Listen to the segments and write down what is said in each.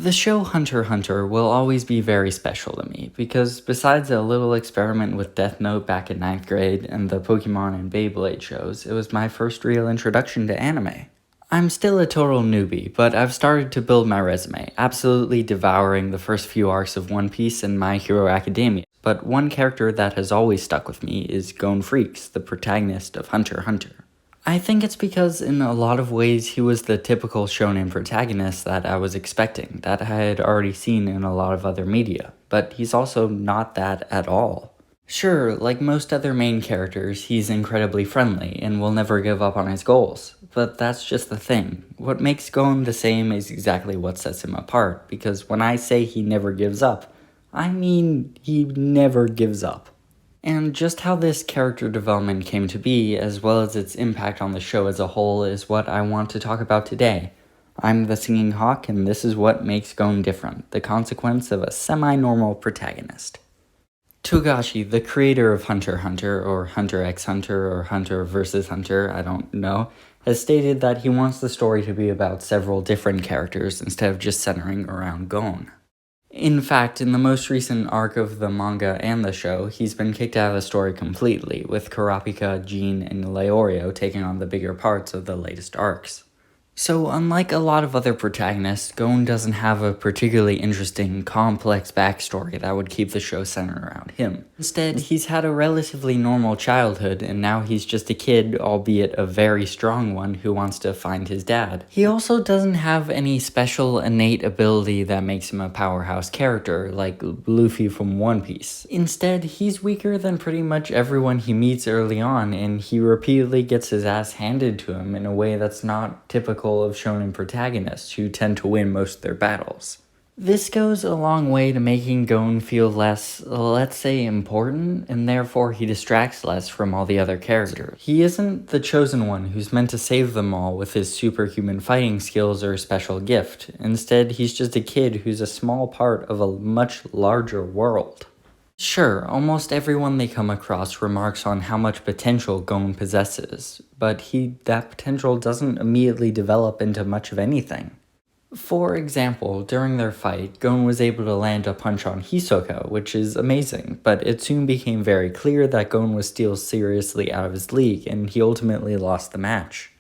The show Hunter x Hunter will always be very special to me, because besides a little experiment with Death Note back in 9th grade and the Pokemon and Beyblade shows, it was my first real introduction to anime. I'm still a total newbie, but I've started to build my resume, absolutely devouring the first few arcs of One Piece and My Hero Academia. But one character that has always stuck with me is Gon Freecss, the protagonist of Hunter x Hunter. I think it's because in a lot of ways he was the typical shonen protagonist that I was expecting, that I had already seen in a lot of other media, but he's also not that at all. Sure, like most other main characters, he's incredibly friendly and will never give up on his goals, but that's just the thing. What makes Gon the same is exactly what sets him apart, because when I say he never gives up, I mean he never gives up. And just how this character development came to be, as well as its impact on the show as a whole, is what I want to talk about today. I'm the Singing Hawk, and this is what makes Gon different, the consequence of a semi-normal protagonist. Togashi, the creator of Hunter x Hunter, or Hunter x Hunter, or Hunter vs. Hunter, I don't know, has stated that he wants the story to be about several different characters instead of just centering around Gon. In fact, in the most recent arc of the manga and the show, he's been kicked out of the story completely, with Kurapika, Jean, and Leorio taking on the bigger parts of the latest arcs. So unlike a lot of other protagonists, Gon doesn't have a particularly interesting, complex backstory that would keep the show centered around him. Instead, he's had a relatively normal childhood, and now he's just a kid, albeit a very strong one, who wants to find his dad. He also doesn't have any special innate ability that makes him a powerhouse character, like Luffy from One Piece. Instead, he's weaker than pretty much everyone he meets early on, and he repeatedly gets his ass handed to him in a way that's not typical of shonen protagonists who tend to win most of their battles. This goes a long way to making Gon feel less, let's say, important, and therefore he distracts less from all the other characters. He isn't the chosen one who's meant to save them all with his superhuman fighting skills or special gift. Instead, he's just a kid who's a small part of a much larger world. Sure, almost everyone they come across remarks on how much potential Gon possesses, but that potential doesn't immediately develop into much of anything. For example, during their fight, Gon was able to land a punch on Hisoka, which is amazing, but it soon became very clear that Gon was still seriously out of his league, and he ultimately lost the match.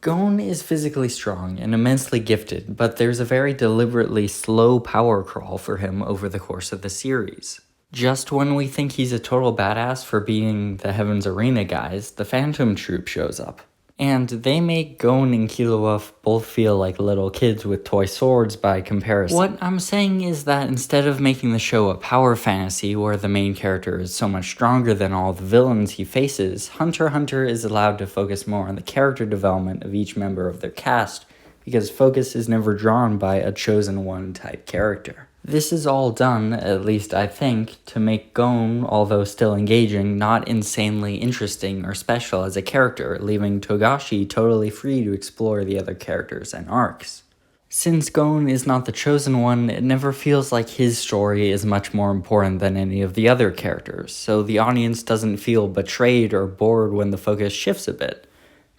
Gon is physically strong and immensely gifted, but there's a very deliberately slow power crawl for him over the course of the series. Just when we think he's a total badass for being the Heaven's Arena guys, the Phantom Troop shows up. And they make Gon and Killua both feel like little kids with toy swords by comparison. What I'm saying is that instead of making the show a power fantasy where the main character is so much stronger than all the villains he faces, Hunter x Hunter is allowed to focus more on the character development of each member of their cast, because focus is never drawn by a chosen one type character. This is all done, at least I think, to make Gon, although still engaging, not insanely interesting or special as a character, leaving Togashi totally free to explore the other characters and arcs. Since Gon is not the chosen one, it never feels like his story is much more important than any of the other characters, so the audience doesn't feel betrayed or bored when the focus shifts a bit.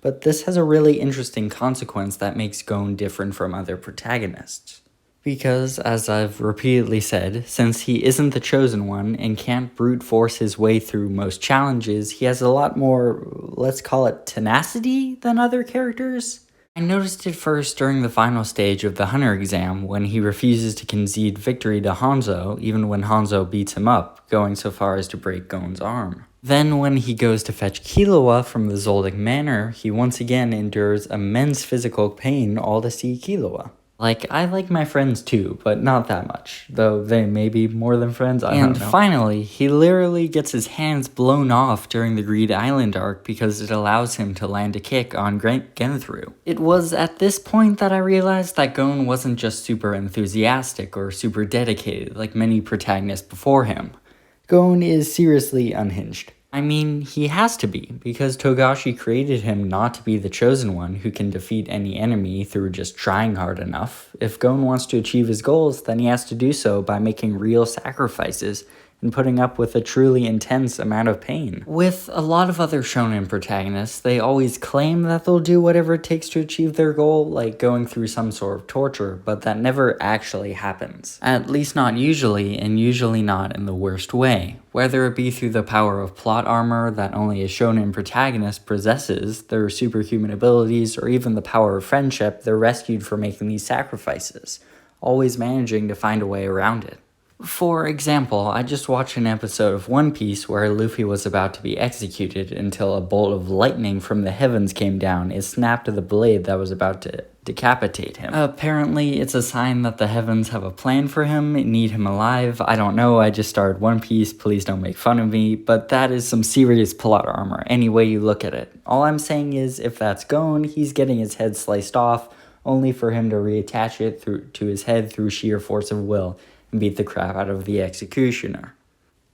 But this has a really interesting consequence that makes Gon different from other protagonists. Because, as I've repeatedly said, since he isn't the chosen one and can't brute force his way through most challenges, he has a lot more, let's call it, tenacity than other characters. I noticed it first during the final stage of the Hunter exam when he refuses to concede victory to Hanzo, even when Hanzo beats him up, going so far as to break Gon's arm. Then when he goes to fetch Killua from the Zoldyck Manor, he once again endures immense physical pain all to see Killua. I like my friends too, but not that much, though they may be more than friends, I don't know. And finally, he literally gets his hands blown off during the Greed Island arc because it allows him to land a kick on Genthru. It was at this point that I realized that Gon wasn't just super enthusiastic or super dedicated like many protagonists before him. Gon is seriously unhinged. I mean, he has to be, because Togashi created him not to be the chosen one who can defeat any enemy through just trying hard enough. If Gon wants to achieve his goals, then he has to do so by making real sacrifices and putting up with a truly intense amount of pain. With a lot of other shonen protagonists, they always claim that they'll do whatever it takes to achieve their goal, like going through some sort of torture, but that never actually happens. At least not usually, and usually not in the worst way. Whether it be through the power of plot armor that only a shonen protagonist possesses, their superhuman abilities, or even the power of friendship, they're rescued for making these sacrifices, always managing to find a way around it. For example, I just watched an episode of One Piece where Luffy was about to be executed until a bolt of lightning from the heavens came down and snapped the blade that was about to decapitate him. Apparently, it's a sign that the heavens have a plan for him, need him alive. I don't know, I just started One Piece, please don't make fun of me, but that is some serious plot armor, any way you look at it. All I'm saying is, if that's Gon, he's getting his head sliced off, only for him to reattach it to his head through sheer force of will, and beat the crap out of the executioner.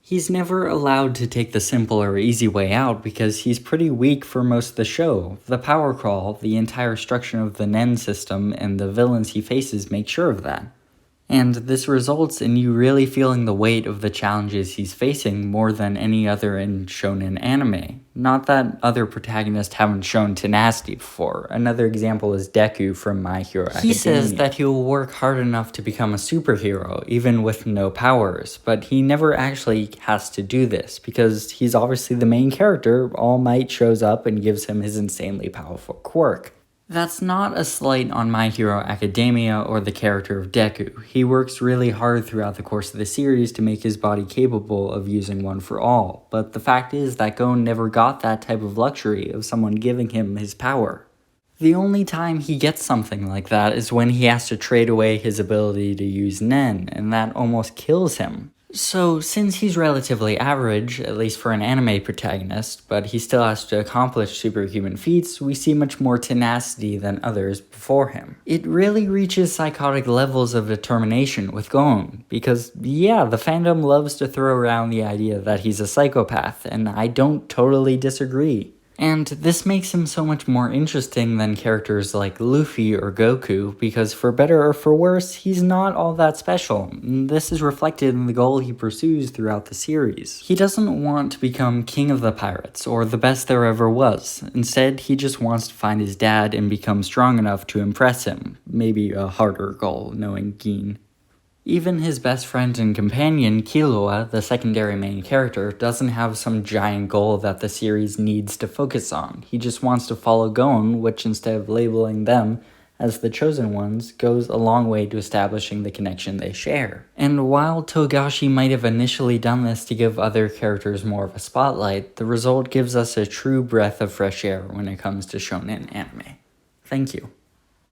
He's never allowed to take the simple or easy way out because he's pretty weak for most of the show. The power crawl, the entire structure of the Nen system, and the villains he faces make sure of that. And this results in you really feeling the weight of the challenges he's facing more than any other in shonen anime. Not that other protagonists haven't shown tenacity before. Another example is Deku from My Hero Academia. He says that he'll work hard enough to become a superhero, even with no powers, but he never actually has to do this, because he's obviously the main character. All Might shows up and gives him his insanely powerful quirk. That's not a slight on My Hero Academia or the character of Deku. He works really hard throughout the course of the series to make his body capable of using One for All, but the fact is that Gon never got that type of luxury of someone giving him his power. The only time he gets something like that is when he has to trade away his ability to use Nen, and that almost kills him. So, since he's relatively average, at least for an anime protagonist, but he still has to accomplish superhuman feats, we see much more tenacity than others before him. It really reaches psychotic levels of determination with Gon, because yeah, the fandom loves to throw around the idea that he's a psychopath, and I don't totally disagree. And this makes him so much more interesting than characters like Luffy or Goku, because for better or for worse, he's not all that special. This is reflected in the goal he pursues throughout the series. He doesn't want to become king of the pirates, or the best there ever was. Instead, he just wants to find his dad and become strong enough to impress him. Maybe a harder goal, knowing Gin. Even his best friend and companion, Killua, the secondary main character, doesn't have some giant goal that the series needs to focus on. He just wants to follow Gon, which instead of labeling them as the chosen ones, goes a long way to establishing the connection they share. And while Togashi might have initially done this to give other characters more of a spotlight, the result gives us a true breath of fresh air when it comes to shonen anime. Thank you.